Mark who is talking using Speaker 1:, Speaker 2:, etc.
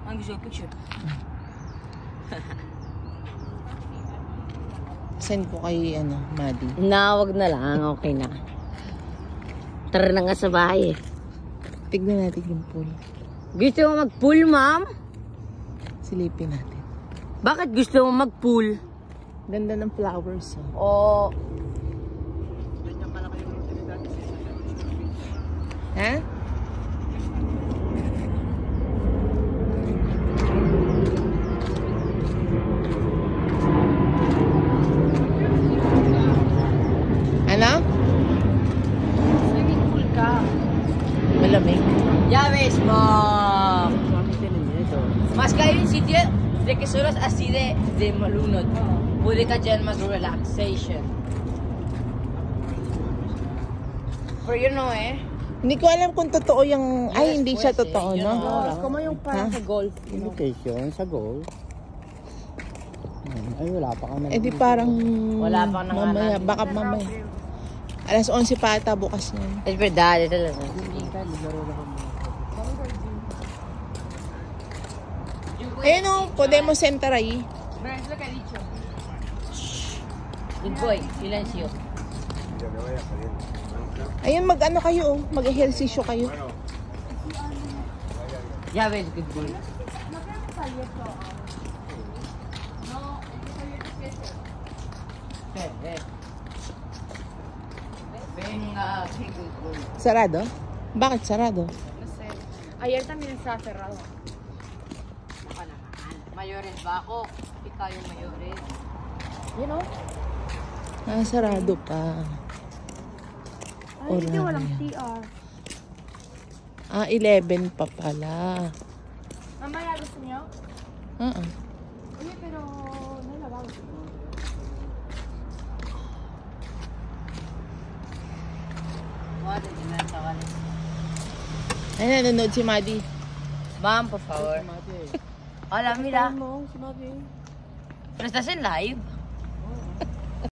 Speaker 1: Ang gusto ko picture.
Speaker 2: Send ko kay, Maddie.
Speaker 1: Wag na lang. Okay na. Tara na nga sa bahay eh.
Speaker 2: Tignan natin yung pool.
Speaker 1: Gusto mo mag-pool, ma'am?
Speaker 2: Silipin natin.
Speaker 1: Bakit gusto mo mag-pool?
Speaker 2: Ganda ng flowers,
Speaker 1: O...
Speaker 2: Ha? Ano?
Speaker 1: Swimming pool ka.
Speaker 2: Malamig.
Speaker 1: Ya ves, mom. Mas kayo yung sitio de que solo así de malunod. Puede ka dyan mag-relaxation. Pero you know
Speaker 2: Hindi ko alam kung totoo yung... Ay, hindi siya totoo, no?
Speaker 1: Como yung parang sa golf.
Speaker 3: Location sa goal. Ay, wala pa kami.
Speaker 2: Eh di parang...
Speaker 1: Wala pa nang
Speaker 2: mamaya, baka mamaya. Alas 11 pa ata bukas yan.
Speaker 1: Es verdad, es verdad.
Speaker 2: Ayun o, Podemos Center ahí.
Speaker 1: Good boy, silencio.
Speaker 2: Ayun, mag-ano kayo, mag-ehersisyo kayo.
Speaker 1: Ya ves, good boy. Venga, qué good boy.
Speaker 2: Sarado? Bakit sarado?
Speaker 4: No sé. Ayer también estaba cerrado.
Speaker 1: Baka naman. Mayores ba ako? Ikaw yung mayores.
Speaker 4: You know?
Speaker 2: Ah, sarado pa.
Speaker 4: Ay, hindi
Speaker 2: Oras.
Speaker 4: walang CR.
Speaker 2: Ah, 11 pa pala.
Speaker 4: Mamaya gusto niyo? Oye, pero no he lavado.
Speaker 1: What is it?
Speaker 2: Ay, nanonood si Maddie.
Speaker 1: Ma'am, por favor. Hola, mira.
Speaker 4: No, si Maddie.
Speaker 1: Pero estás en live.